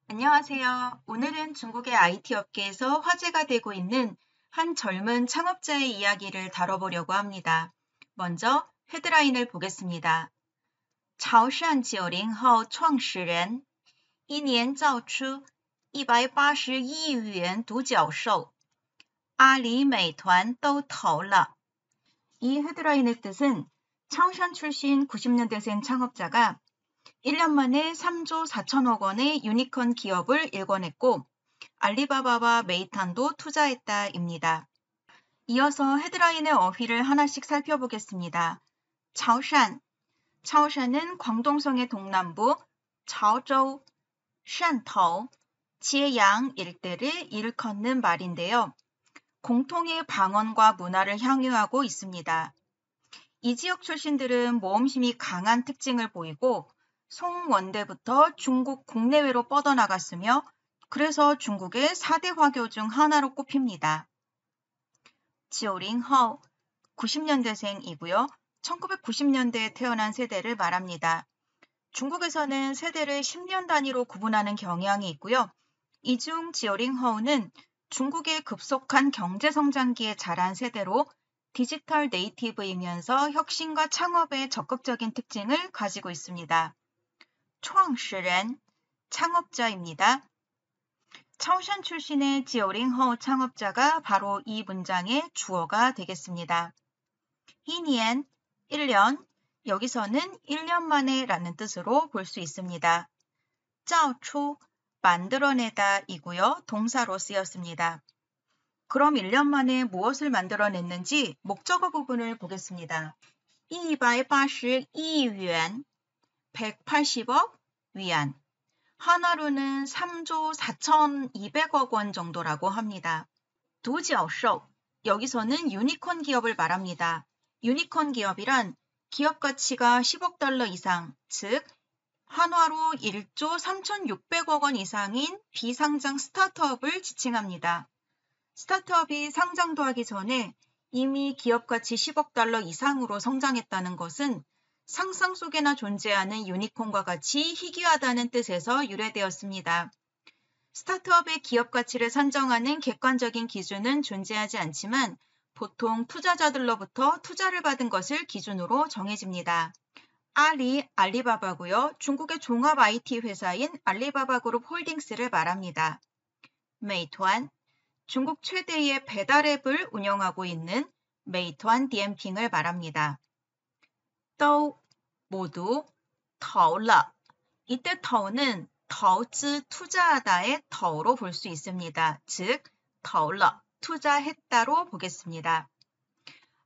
안녕하세요. 오늘은 중국의 IT 업계에서 화제가 되고 있는 한 젊은 창업자의 이야기를 다뤄보려고 합니다. 먼저 헤드라인을 보겠습니다. 潮汕90后创始人一年造出180亿元独角兽阿里美团都投了. 이 헤드라인의 뜻은 차오샨 출신 90년대생 창업자가 1년 만에 3조 4천억 원의 유니콘 기업을 일궈냈고 알리바바와 메이탄도 투자했다입니다. 이어서 헤드라인의 어휘를 하나씩 살펴보겠습니다. 차오샨, 차오샨은 광동성의 동남부 차오저우, 샨터, 지해양 일대를 일컫는 말인데요. 공통의 방언과 문화를 향유하고 있습니다. 이 지역 출신들은 모험심이 강한 특징을 보이고 송원대부터 중국 국내외로 뻗어나갔으며 그래서 중국의 4대 화교 중 하나로 꼽힙니다. 지오링허 90년대생이고요. 1990년대에 태어난 세대를 말합니다. 중국에서는 세대를 10년 단위로 구분하는 경향이 있고요. 이 중 지오링허우는 중국의 급속한 경제성장기에 자란 세대로 디지털 네이티브이면서 혁신과 창업에 적극적인 특징을 가지고 있습니다. 创始人, 창업자입니다. 차오샨 출신의 지오링허 창업자가 바로 이 문장의 주어가 되겠습니다. 1년, 1년, 여기서는 1년 만에 라는 뜻으로 볼 수 있습니다. 造出, 만들어내다 이고요. 동사로 쓰였습니다. 그럼 1년 만에 무엇을 만들어냈는지 목적어 부분을 보겠습니다. 180亿元, 180억 위안, 하나로는 3조 4,200억 원 정도라고 합니다. 두지아오쇼, 여기서는 유니콘 기업을 말합니다. 유니콘 기업이란 기업 가치가 10억 달러 이상, 즉 한화로 1조 3,600억 원 이상인 비상장 스타트업을 지칭합니다. 스타트업이 상장도 하기 전에 이미 기업 가치 10억 달러 이상으로 성장했다는 것은 상상 속에나 존재하는 유니콘과 같이 희귀하다는 뜻에서 유래되었습니다. 스타트업의 기업 가치를 산정하는 객관적인 기준은 존재하지 않지만 보통 투자자들로부터 투자를 받은 것을 기준으로 정해집니다. 알리바바고요. 중국의 종합 IT 회사인 알리바바 그룹 홀딩스를 말합니다. 메이투안, 중국 최대의 배달 앱을 운영하고 있는 메이투안 디엠핑을 말합니다. 또 모두 터러, 이때 터는 더즈 투자하다의 더로 볼 수 있습니다. 즉 터러, 투자했다로 보겠습니다.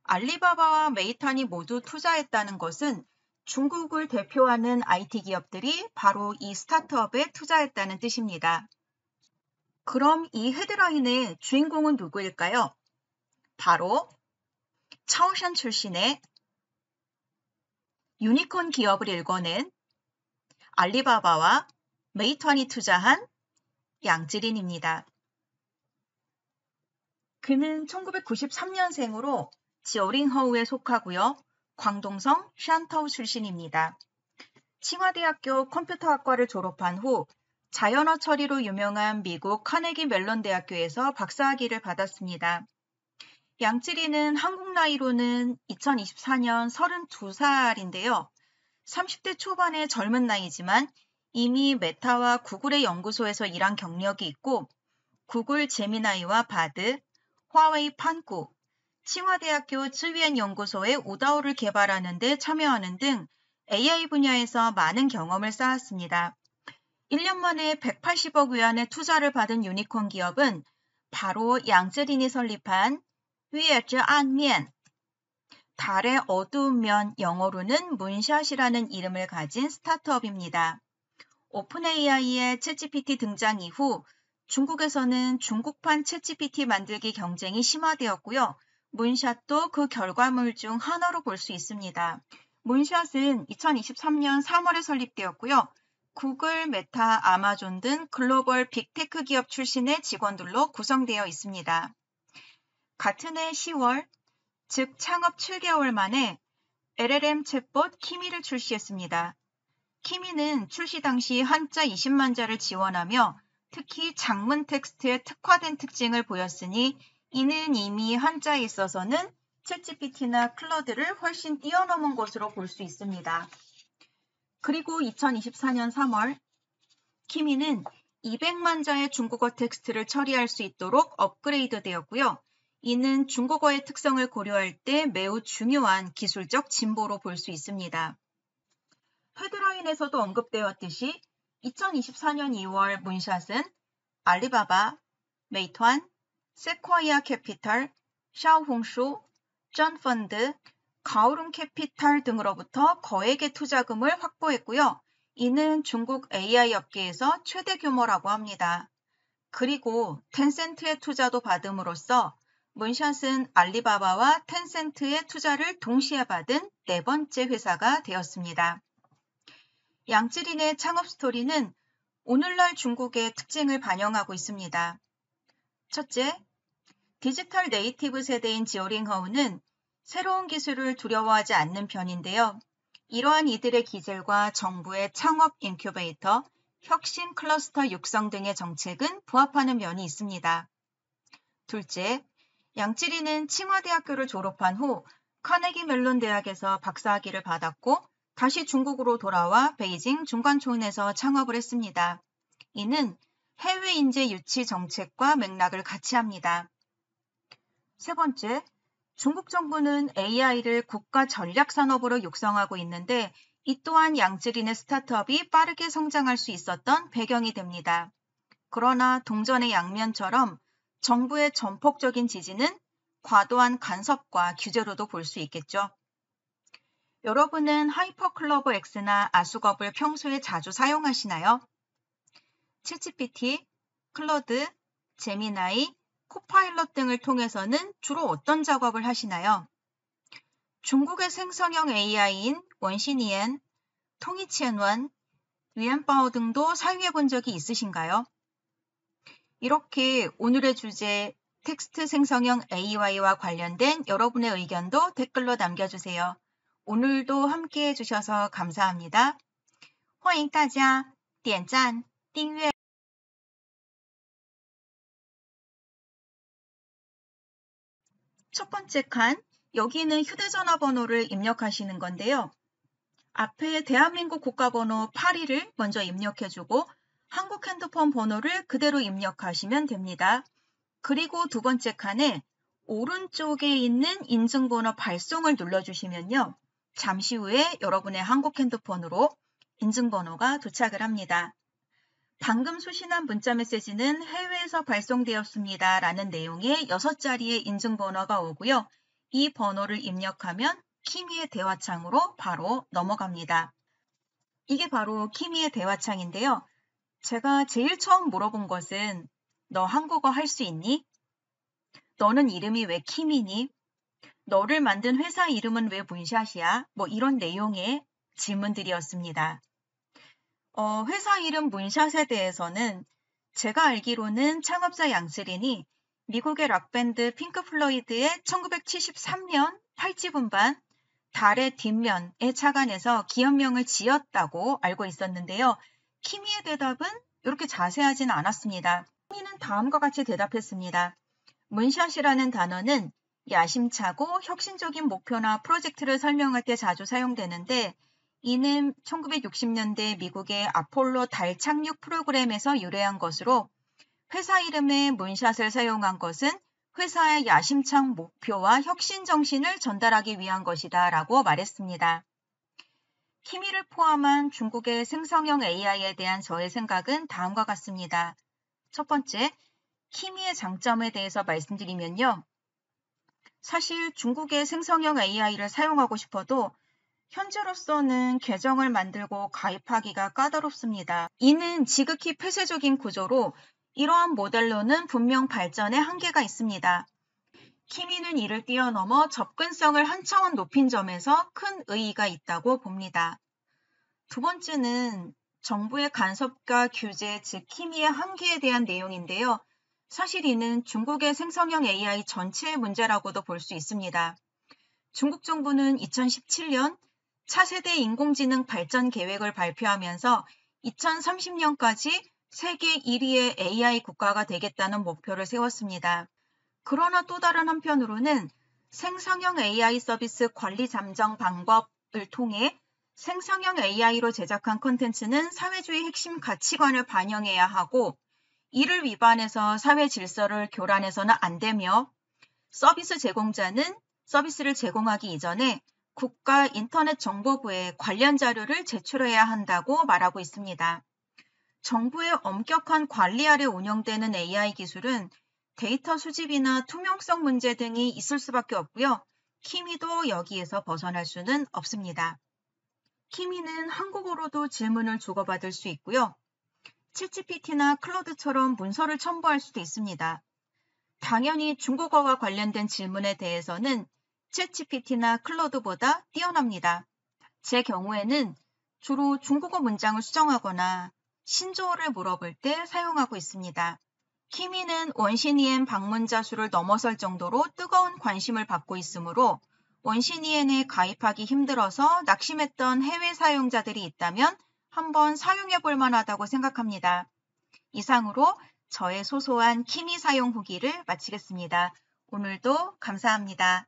알리바바와 메이탄이 모두 투자했다는 것은 중국을 대표하는 IT 기업들이 바로 이 스타트업에 투자했다는 뜻입니다. 그럼 이 헤드라인의 주인공은 누구일까요? 바로 차오샨 출신의 유니콘 기업을 일궈낸 알리바바와 메이턴이 투자한 양지린입니다. 그는 1993년생으로 지오링허우에 속하고요. 광동성 샨터우 출신입니다. 칭화대학교 컴퓨터학과를 졸업한 후 자연어 처리로 유명한 미국 카네기 멜론 대학교에서 박사학위를 받았습니다. 양지린은 한국 나이로는 2024년 32살인데요. 30대 초반의 젊은 나이지만 이미 메타와 구글의 연구소에서 일한 경력이 있고 구글 제미나이와 바드, 화웨이 판구, 칭화대학교 쯔위엔 연구소의 우다오를 개발하는 데 참여하는 등 AI 분야에서 많은 경험을 쌓았습니다. 1년 만에 180억 위안의 투자를 받은 유니콘 기업은 바로 양쯔린이 설립한 위에즈 안면, 달의 어두운 면, 영어로는 문샷이라는 이름을 가진 스타트업입니다. 오픈AI의 챗GPT 등장 이후 중국에서는 중국판 챗GPT 만들기 경쟁이 심화되었고요. 문샷도 그 결과물 중 하나로 볼 수 있습니다. 문샷은 2023년 3월에 설립되었고요. 구글, 메타, 아마존 등 글로벌 빅테크 기업 출신의 직원들로 구성되어 있습니다. 같은 해 10월, 즉 창업 7개월 만에 LLM 챗봇 키미를 출시했습니다. 키미는 출시 당시 한자 20만 자를 지원하며 특히 장문 텍스트에 특화된 특징을 보였으니 이는 이미 한자에 있어서는 챗GPT나 클로드를 훨씬 뛰어넘은 것으로 볼 수 있습니다. 그리고 2024년 3월 키미는 200만 자의 중국어 텍스트를 처리할 수 있도록 업그레이드 되었고요. 이는 중국어의 특성을 고려할 때 매우 중요한 기술적 진보로 볼 수 있습니다. 헤드라인에서도 언급되었듯이 2024년 2월 문샷은 알리바바, 메이트완, 세콰이아 캐피탈, 샤오홍슈, 전펀드, 가오룬 캐피탈 등으로부터 거액의 투자금을 확보했고요. 이는 중국 AI 업계에서 최대 규모라고 합니다. 그리고 텐센트의 투자도 받음으로써 문샷은 알리바바와 텐센트의 투자를 동시에 받은 네 번째 회사가 되었습니다. 양쯔린의 창업 스토리는 오늘날 중국의 특징을 반영하고 있습니다. 첫째, 디지털 네이티브 세대인 지오링허우는 새로운 기술을 두려워하지 않는 편인데요. 이러한 이들의 기질과 정부의 창업 인큐베이터, 혁신 클러스터 육성 등의 정책은 부합하는 면이 있습니다. 둘째, 양쯔린은 칭화대학교를 졸업한 후 카네기 멜론 대학에서 박사학위를 받았고 다시 중국으로 돌아와 베이징 중관촌에서 창업을 했습니다. 이는 해외 인재 유치 정책과 맥락을 같이 합니다. 세 번째, 중국 정부는 AI를 국가 전략 산업으로 육성하고 있는데 이 또한 양쯔린의 스타트업이 빠르게 성장할 수 있었던 배경이 됩니다. 그러나 동전의 양면처럼 정부의 전폭적인 지지는 과도한 간섭과 규제로도 볼 수 있겠죠. 여러분은 하이퍼클로버 X나 아수겁을 평소에 자주 사용하시나요? 챗GPT, 클로드, 제미나이, 코파일럿 등을 통해서는 주로 어떤 작업을 하시나요? 중국의 생성형 AI인 원신이엔, 통이치엔원, 위엔바오 등도 사용해 본 적이 있으신가요? 이렇게 오늘의 주제 텍스트 생성형 AI와 관련된 여러분의 의견도 댓글로 남겨주세요. 오늘도 함께 해주셔서 감사합니다. 欢迎大家点赞订阅 첫 번째 칸, 여기는 휴대전화 번호를 입력하시는 건데요. 앞에 대한민국 국가번호 82를 먼저 입력해주고 한국 핸드폰 번호를 그대로 입력하시면 됩니다. 그리고 두 번째 칸에 오른쪽에 있는 인증번호 발송을 눌러주시면요. 잠시 후에 여러분의 한국 핸드폰으로 인증번호가 도착을 합니다. 방금 수신한 문자 메시지는 해외에서 발송되었습니다. 라는 내용의 6자리의 인증번호가 오고요. 이 번호를 입력하면 키미의 대화창으로 바로 넘어갑니다. 이게 바로 키미의 대화창인데요. 제가 제일 처음 물어본 것은 너 한국어 할 수 있니? 너는 이름이 왜 키미니? 너를 만든 회사 이름은 왜 문샷이야? 뭐 이런 내용의 질문들이었습니다. 회사 이름 문샷에 대해서는 제가 알기로는 창업자 양쯔린이 미국의 락밴드 핑크플로이드의 1973년 8집 음반 달의 뒷면에 착안해서 기업명을 지었다고 알고 있었는데요. 키미의 대답은 이렇게 자세하지는 않았습니다. 키미는 다음과 같이 대답했습니다. 문샷이라는 단어는 야심차고 혁신적인 목표나 프로젝트를 설명할 때 자주 사용되는데 이는 1960년대 미국의 아폴로 달 착륙 프로그램에서 유래한 것으로 회사 이름에 문샷을 사용한 것은 회사의 야심찬 목표와 혁신 정신을 전달하기 위한 것이다 라고 말했습니다. 키미를 포함한 중국의 생성형 AI에 대한 저의 생각은 다음과 같습니다. 첫 번째, 키미의 장점에 대해서 말씀드리면요. 사실 중국의 생성형 AI를 사용하고 싶어도 현재로서는 계정을 만들고 가입하기가 까다롭습니다. 이는 지극히 폐쇄적인 구조로 이러한 모델로는 분명 발전에 한계가 있습니다. 키미는 이를 뛰어넘어 접근성을 한 차원 높인 점에서 큰 의의가 있다고 봅니다. 두 번째는 정부의 간섭과 규제, 즉 키미의 한계에 대한 내용인데요. 사실 이는 중국의 생성형 AI 전체의 문제라고도 볼 수 있습니다. 중국 정부는 2017년 차세대 인공지능 발전 계획을 발표하면서 2030년까지 세계 1위의 AI 국가가 되겠다는 목표를 세웠습니다. 그러나 또 다른 한편으로는 생성형 AI 서비스 관리 잠정 방법을 통해 생성형 AI로 제작한 콘텐츠는 사회주의 핵심 가치관을 반영해야 하고 이를 위반해서 사회 질서를 교란해서는 안 되며 서비스 제공자는 서비스를 제공하기 이전에 국가인터넷정보부에 관련 자료를 제출해야 한다고 말하고 있습니다. 정부의 엄격한 관리 아래 운영되는 AI 기술은 데이터 수집이나 투명성 문제 등이 있을 수밖에 없고요. 키미도 여기에서 벗어날 수는 없습니다. 키미는 한국어로도 질문을 주고받을 수 있고요. 챗GPT나 클로드처럼 문서를 첨부할 수도 있습니다. 당연히 중국어와 관련된 질문에 대해서는 챗GPT나 클로드보다 뛰어납니다. 제 경우에는 주로 중국어 문장을 수정하거나 신조어를 물어볼 때 사용하고 있습니다. 키미는 원신이엔 방문자 수를 넘어설 정도로 뜨거운 관심을 받고 있으므로 원신이엔에 가입하기 힘들어서 낙심했던 해외 사용자들이 있다면 한번 사용해 볼 만하다고 생각합니다. 이상으로 저의 소소한 키미 사용 후기를 마치겠습니다. 오늘도 감사합니다.